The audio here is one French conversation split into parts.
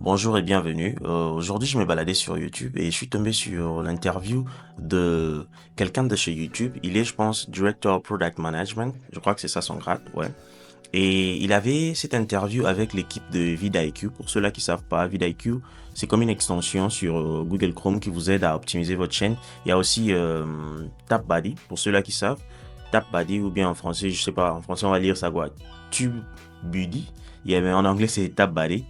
Bonjour et bienvenue. Aujourd'hui, je me baladais sur YouTube et je suis tombé sur l'interview de quelqu'un de chez YouTube. Il est, je pense, Director Product Management. Je crois que c'est ça son grade, ouais. Et il avait cette interview avec l'équipe de vidIQ. Pour ceux-là qui savent pas, vidIQ, c'est comme une extension sur Google Chrome qui vous aide à optimiser votre chaîne. Il y a aussi TapBuddy, pour ceux-là qui savent. TapBuddy, ou bien en français, je sais pas, en français on va lire ça quoi, TubeBuddy. Mais en anglais c'est TapBuddy.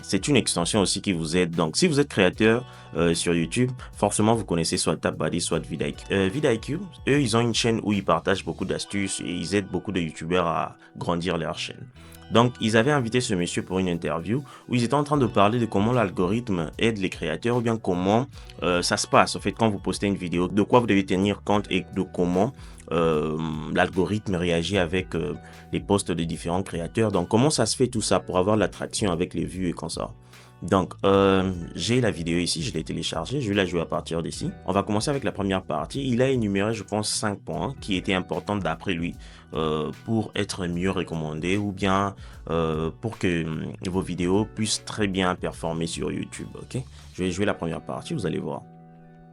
C'est une extension aussi qui vous aide. Donc, si vous êtes créateur sur YouTube, forcément, vous connaissez soit TapBuddy, soit vidIQ. vidIQ, eux, ils ont une chaîne où ils partagent beaucoup d'astuces et ils aident beaucoup de YouTubeurs à grandir leur chaîne. Donc, ils avaient invité ce monsieur pour une interview où ils étaient en train de parler de comment l'algorithme aide les créateurs ou bien comment ça se passe. En fait, quand vous postez une vidéo, de quoi vous devez tenir compte et de comment l'algorithme réagit avec les posts de différents créateurs. Donc, comment ça se fait tout ça pour avoir l'attraction avec les vues et comme ça. Donc, j'ai la vidéo ici, je l'ai téléchargée, je vais la jouer à partir d'ici. On va commencer avec la première partie. Il a énuméré, je pense, 5 points qui étaient importants d'après lui pour être mieux recommandés ou bien pour que vos vidéos puissent très bien performer sur YouTube. Ok, je vais jouer la première partie, vous allez voir.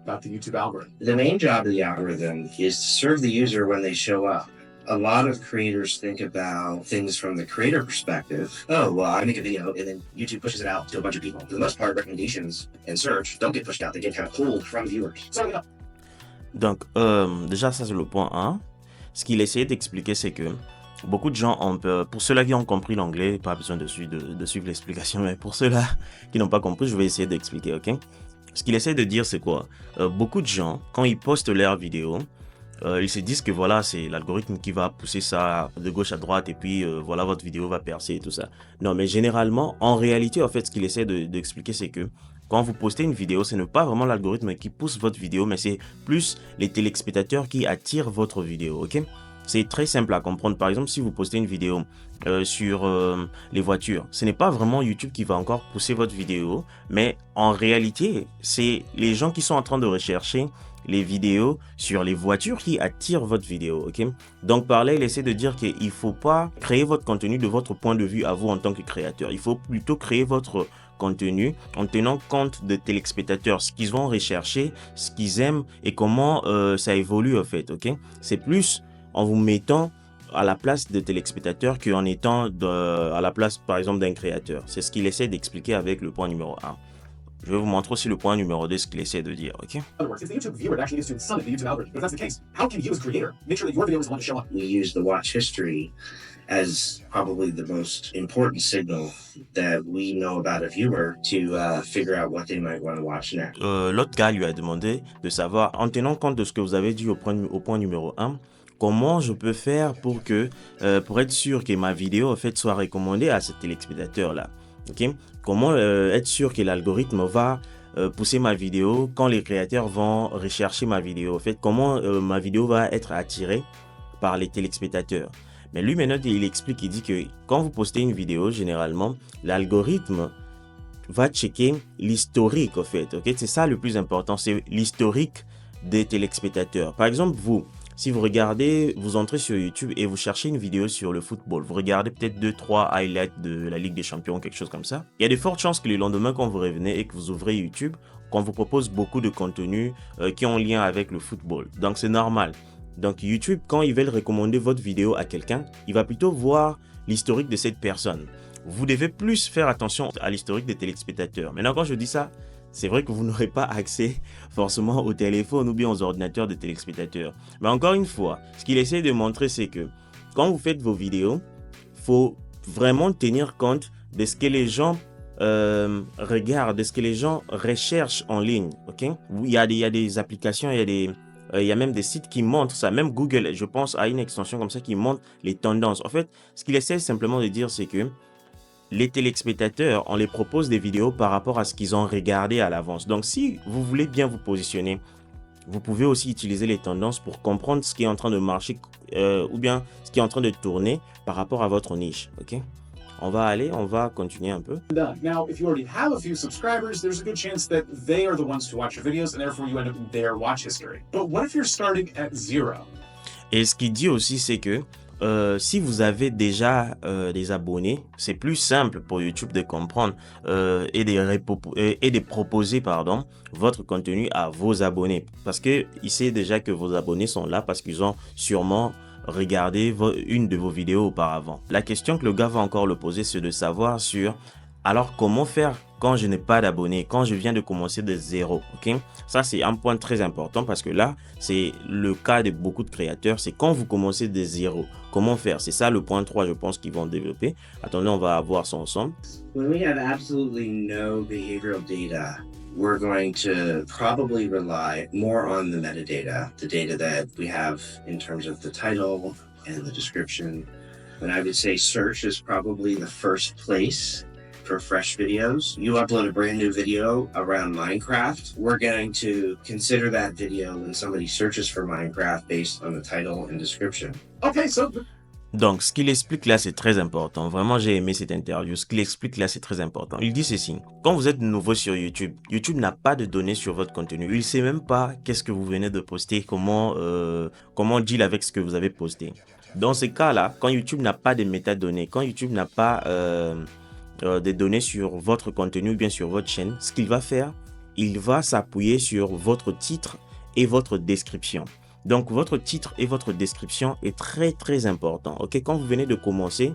About the YouTube algorithm. The main job of the algorithm is to serve the user when they show up. A lot of creators think about things from the creator perspective. Oh, well, I make a video and then YouTube pushes it out to a bunch of people. For the most part, recommendations and search don't get pushed out. They get kind of pulled from viewers. So, yeah. Donc, déjà, ça c'est le point 1. Ce qu'il essayait d'expliquer, c'est que beaucoup de gens ont peur. Pour ceux-là qui ont compris l'anglais, pas besoin de suivre l'explication, mais pour ceux-là qui n'ont pas compris, je vais essayer d'expliquer, ok? Ce qu'il essaie de dire, c'est quoi? Beaucoup de gens, quand ils postent leurs vidéos, ils se disent que voilà, c'est l'algorithme qui va pousser ça de gauche à droite et puis voilà, votre vidéo va percer et tout ça. Non, mais généralement, en réalité, en fait, ce qu'il essaie d'expliquer, c'est que quand vous postez une vidéo, ce n'est pas vraiment l'algorithme qui pousse votre vidéo, mais c'est plus les téléspectateurs qui attirent votre vidéo, ok? C'est très simple à comprendre. Par exemple, si vous postez une vidéo sur les voitures, ce n'est pas vraiment YouTube qui va encore pousser votre vidéo, mais en réalité, c'est les gens qui sont en train de rechercher les vidéos sur les voitures qui attirent votre vidéo, ok? Donc par là, il essaie de dire qu'il ne faut pas créer votre contenu de votre point de vue à vous en tant que créateur. Il faut plutôt créer votre contenu en tenant compte de téléspectateurs, ce qu'ils vont rechercher, ce qu'ils aiment et comment ça évolue en fait, ok? C'est plus en vous mettant à la place de téléspectateurs qu'en étant à la place, par exemple, d'un créateur. C'est ce qu'il essaie d'expliquer avec le point numéro 1. Je vais vous montrer aussi le point numéro 2, ce qu'il essaie de dire, ok? In other words, it's the YouTube viewer that actually gets to decide the YouTube algorithm. But if that's the case, how can you as a creator make sure that your video is the one to show up? We use the watch history as probably the most important signal that we know about a viewer to figure out what they might want to watch next. L'autre gars lui a demandé de savoir, en tenant compte de ce que vous avez dit au point numéro 1, comment je peux faire pour être sûr que ma vidéo en fait soit recommandée à ce téléspectateur là, ok? Comment être sûr que l'algorithme va pousser ma vidéo quand les créateurs vont rechercher ma vidéo, en fait, comment ma vidéo va être attirée par les téléspectateurs. Mais lui maintenant il explique, il dit que quand vous postez une vidéo, généralement l'algorithme va checker l'historique en fait, ok? C'est ça le plus important, c'est l'historique des téléspectateurs. Par exemple, si vous regardez, vous entrez sur YouTube et vous cherchez une vidéo sur le football, vous regardez peut-être 2-3 highlights de la Ligue des Champions, quelque chose comme ça. Il y a de fortes chances que le lendemain, quand vous revenez et que vous ouvrez YouTube, qu'on vous propose beaucoup de contenus qui ont lien avec le football. Donc c'est normal. Donc YouTube, quand ils veulent recommander votre vidéo à quelqu'un, il va plutôt voir l'historique de cette personne. Vous devez plus faire attention à l'historique des téléspectateurs. Maintenant, quand je dis ça, c'est vrai que vous n'aurez pas accès forcément au téléphone ou bien aux ordinateurs de téléspectateurs. Mais encore une fois, ce qu'il essaie de montrer, c'est que quand vous faites vos vidéos, il faut vraiment tenir compte de ce que les gens regardent, de ce que les gens recherchent en ligne. Okay? Il y a des applications, il y a même des sites qui montrent ça. Même Google, je pense, a une extension comme ça qui montre les tendances. En fait, ce qu'il essaie simplement de dire, c'est que les téléspectateurs, on les propose des vidéos par rapport à ce qu'ils ont regardé à l'avance. Donc, si vous voulez bien vous positionner, vous pouvez aussi utiliser les tendances pour comprendre ce qui est en train de marcher ou bien ce qui est en train de tourner par rapport à votre niche. Ok? On va continuer un peu. Now, if you already have a few subscribers, there's a good chance that they are the ones to watch your videos and therefore you end up in their watch history. But what if you're starting at zero? Et ce qu'il dit aussi, c'est que si vous avez déjà des abonnés, c'est plus simple pour YouTube de comprendre et de proposer votre contenu à vos abonnés. Parce qu'il sait déjà que vos abonnés sont là parce qu'ils ont sûrement regardé une de vos vidéos auparavant. La question que le gars va encore le poser, c'est de savoir alors comment faire quand je n'ai pas d'abonnés, quand je viens de commencer de zéro, ok? Ça, c'est un point très important parce que là, c'est le cas de beaucoup de créateurs. C'est quand vous commencez de zéro, comment faire? C'est ça le point 3, je pense, qu'ils vont développer. Attendez, on va voir ça ensemble. When we have absolutely no behavioral data, we're going to probably rely more on the metadata, the data that we have in terms of the title and the description. And I would say search is probably the first place for fresh videos. You upload a brand new video around Minecraft, we're going to consider that video when somebody searches for Minecraft based on the title and description. Okay, so Donc, ce qu'il explique là, c'est très important. Vraiment, j'ai aimé cette interview. Ce qu'il explique là, c'est très important. Il dit ceci. Quand vous êtes nouveau sur YouTube, YouTube n'a pas de données sur votre contenu. Il ne sait même pas qu'est-ce que vous venez de poster, comment deal avec ce que vous avez posté. Dans ces cas-là, quand YouTube n'a pas de métadonnées, quand YouTube n'a pas des données sur votre contenu ou bien sur votre chaîne, ce qu'il va faire, il va s'appuyer sur votre titre et votre description. Donc, votre titre et votre description est très, très important. Ok, quand vous venez de commencer,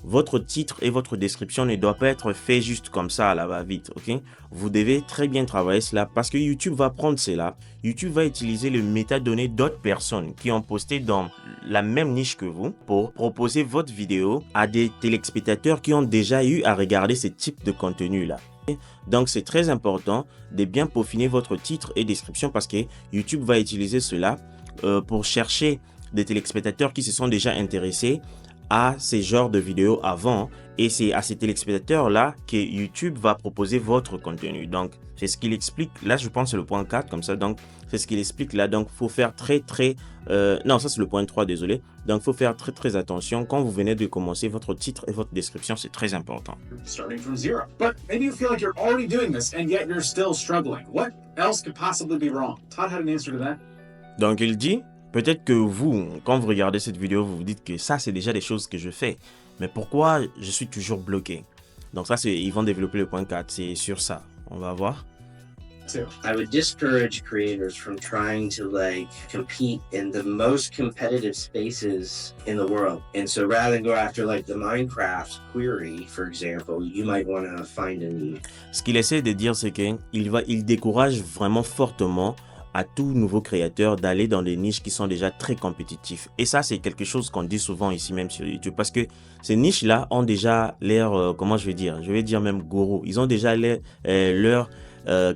votre titre et votre description ne doivent pas être faits juste comme ça à la va-vite. Ok, vous devez très bien travailler cela parce que YouTube va prendre cela. YouTube va utiliser les métadonnées d'autres personnes qui ont posté dans la même niche que vous pour proposer votre vidéo à des téléspectateurs qui ont déjà eu à regarder ce type de contenu-là. Donc, c'est très important de bien peaufiner votre titre et description parce que YouTube va utiliser cela pour chercher des téléspectateurs qui se sont déjà intéressés à ces genres de vidéos avant. Et c'est à ces téléspectateurs-là que YouTube va proposer votre contenu. Donc, c'est ce qu'il explique. Là, je pense que c'est le point 4 comme ça. Donc, c'est ce qu'il explique là. Donc, il faut faire non, ça, c'est le point 3, désolé. Donc, il faut faire très attention. Quand vous venez de commencer, votre titre et votre description, c'est très important. starting from zero. But maybe you feel like you're already doing this and yet you're still struggling. What else could possibly be wrong? Todd had an answer to that. Donc, il dit, peut-être que vous, quand vous regardez cette vidéo, vous vous dites que ça, c'est déjà des choses que je fais. Mais pourquoi je suis toujours bloqué? Donc ça, ils vont développer le point 4. C'est sur ça. On va voir. I would discourage creators from trying to compete in the most competitive spaces in the world. And so rather than go after the Minecraft query, for example, you might want to find a niche. Ce qu'il essaie de dire, c'est qu'il décourage vraiment fortement à tout nouveau créateur d'aller dans des niches qui sont déjà très compétitifs. Et ça, c'est quelque chose qu'on dit souvent ici même sur YouTube parce que ces niches-là ont déjà l'air, comment je vais dire même gourou. Ils ont déjà leur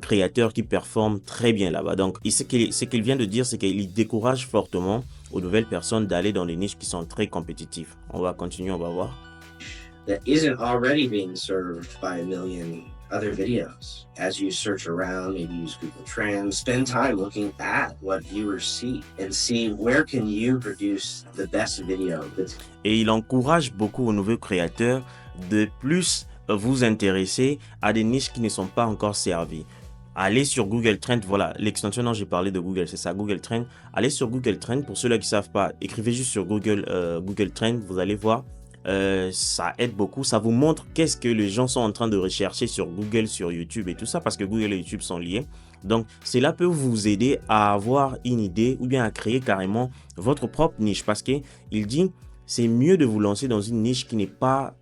créateurs qui performent très bien là-bas. Donc, ce qu'il vient de dire, c'est qu'il décourage fortement aux nouvelles personnes d'aller dans des niches qui sont très compétitives. On va continuer, on va voir. That isn't already being served by a million other videos. As you search around, maybe use Google Trends, spend time looking at what viewers see and see where can you produce the best video. Et il encourage beaucoup aux nouveaux créateurs de plus vous intéresser à des niches qui ne sont pas encore servies. Allez sur Google Trends, voilà, l'extension dont j'ai parlé de Google, c'est ça, Google Trends. Allez sur Google Trends, pour ceux-là qui ne savent pas, écrivez juste sur Google Trends, vous allez voir. Ça aide beaucoup, ça vous montre qu'est-ce que les gens sont en train de rechercher sur Google, sur YouTube et tout ça parce que Google et YouTube sont liés. Donc cela peut vous aider à avoir une idée ou bien à créer carrément votre propre niche parce qu'il dit c'est mieux de vous lancer dans une niche qui n'est pas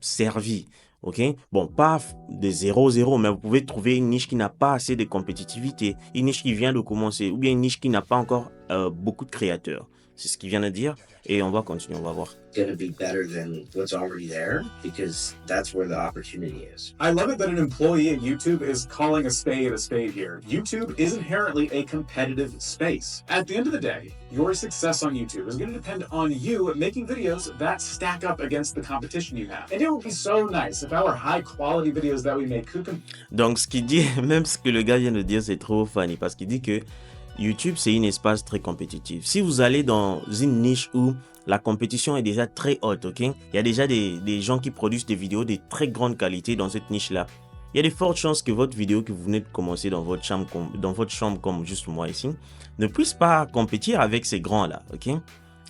servie. Ok, bon, pas de 0-0, mais vous pouvez trouver une niche qui n'a pas assez de compétitivité, une niche qui vient de commencer ou bien une niche qui n'a pas encore beaucoup de créateurs. C'est ce qu'il vient de dire et on va continuer, on va voir. Going to be better than what's already there because that's where the opportunity is. I love it that an employee at YouTube is calling a spade here. YouTube is inherently a competitive space. At the end of the day, your success on YouTube is going to depend on you making videos that stack up against the competition you have. And it would be so nice if our high quality videos that we make could Donc ce qu'il dit, même ce que le gars vient de dire, c'est trop funny parce qu'il dit que YouTube, c'est un espace très compétitif. Si vous allez dans une niche où la compétition est déjà très haute, ok? Il y a déjà des gens qui produisent des vidéos de très grande qualité dans cette niche-là. Il y a de fortes chances que votre vidéo que vous venez de commencer dans votre chambre comme juste moi ici, ne puisse pas compétir avec ces grands-là, ok?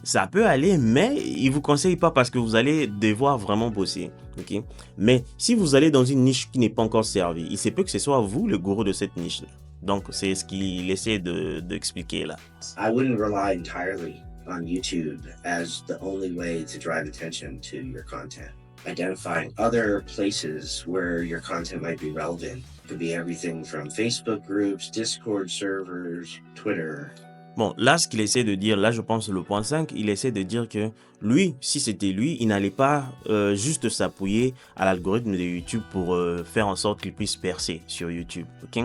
Ça peut aller, mais il vous conseille pas parce que vous allez devoir vraiment bosser. Ok. Mais si vous allez dans une niche qui n'est pas encore servie, il se peut que ce soit vous le gourou de cette niche-là. Donc, c'est ce qu'il essaie d'expliquer là. I wouldn't rely entirely on YouTube as the only way to drive attention to your content. Identifying other places where your content might be relevant. It could be everything from Facebook groups, Discord servers, Twitter. Bon, là, ce qu'il essaie de dire, là, je pense le point 5, il essaie de dire que lui, si c'était lui, il n'allait pas juste s'appuyer à l'algorithme de YouTube pour faire en sorte qu'il puisse percer sur YouTube. Ok.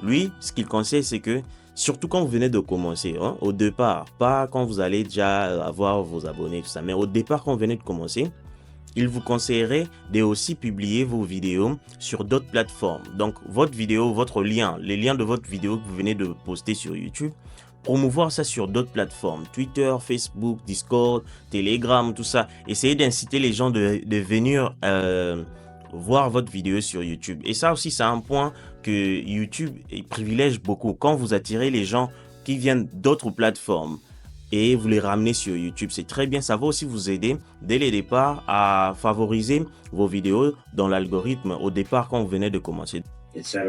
Lui, ce qu'il conseille, c'est que, surtout quand vous venez de commencer, hein, au départ, pas quand vous allez déjà avoir vos abonnés, tout ça, mais au départ, quand vous venez de commencer, il vous conseillerait de aussi publier vos vidéos sur d'autres plateformes. Donc, votre vidéo, votre lien, les liens de votre vidéo que vous venez de poster sur YouTube, promouvoir ça sur d'autres plateformes, Twitter, Facebook, Discord, Telegram, tout ça. Essayez d'inciter les gens de venir voir votre vidéo sur YouTube. Et ça aussi, c'est un point que YouTube privilège beaucoup. Quand vous attirez les gens qui viennent d'autres plateformes et vous les ramenez sur YouTube, c'est très bien. Ça va aussi vous aider dès le départ à favoriser vos vidéos dans l'algorithme au départ quand vous venez de commencer. Etc.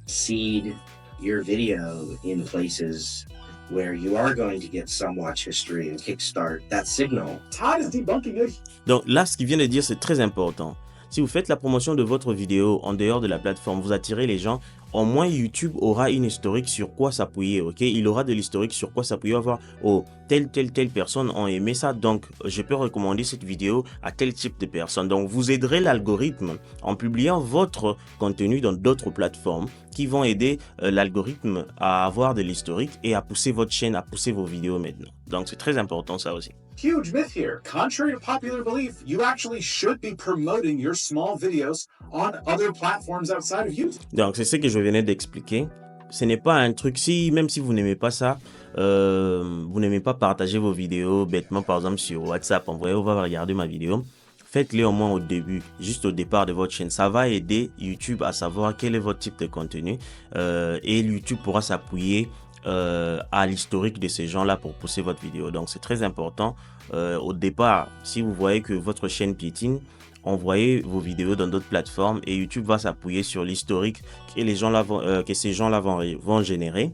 Seed your video in places where you are going to get some watch history and kickstart that signal. Todd is debunking it. Donc là, ce qu'il vient de dire, c'est très important. Si vous faites la promotion de votre vidéo en dehors de la plateforme, vous attirez les gens, au moins YouTube aura une historique sur quoi s'appuyer, ok? Il aura de l'historique sur quoi s'appuyer, voir, oh, telle personne ont aimé ça, donc je peux recommander cette vidéo à tel type de personne. Donc vous aiderez l'algorithme en publiant votre contenu dans d'autres plateformes qui vont aider l'algorithme à avoir de l'historique et à pousser votre chaîne, à pousser vos vidéos maintenant. Donc c'est très important ça aussi. Huge myth here. Contrary to popular belief, you actually should be promoting your small videos on other platforms outside of YouTube. Donc c'est ce que je venais d'expliquer. Ce n'est pas un truc, même si vous n'aimez pas ça, vous n'aimez pas partager vos vidéos bêtement, par exemple sur WhatsApp, envoyez, on va regarder ma vidéo. Faites-le au moins au début, juste au départ de votre chaîne. Ça va aider YouTube à savoir quel est votre type de contenu et YouTube pourra s'appuyer à l'historique de ces gens-là pour pousser votre vidéo. Donc c'est très important. Au départ, si vous voyez que votre chaîne piétine, envoyez vos vidéos dans d'autres plateformes et YouTube va s'appuyer sur l'historique que les gens là que ces gens-là vont générer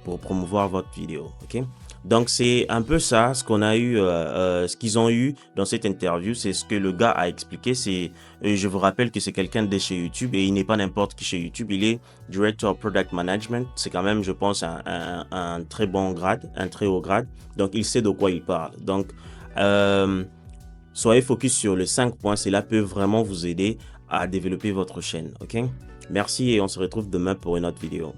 pour promouvoir votre vidéo. Ok? Donc c'est un peu ça, ce qu'on a eu, ce qu'ils ont eu dans cette interview, c'est ce que le gars a expliqué. Je vous rappelle que c'est quelqu'un de chez YouTube et il n'est pas n'importe qui chez YouTube. Il est Director of Product Management. C'est quand même, je pense, un très bon grade, un très haut grade. Donc il sait de quoi il parle. Donc soyez focus sur les 5 points. Cela peut vraiment vous aider à développer votre chaîne. Ok? Merci et on se retrouve demain pour une autre vidéo.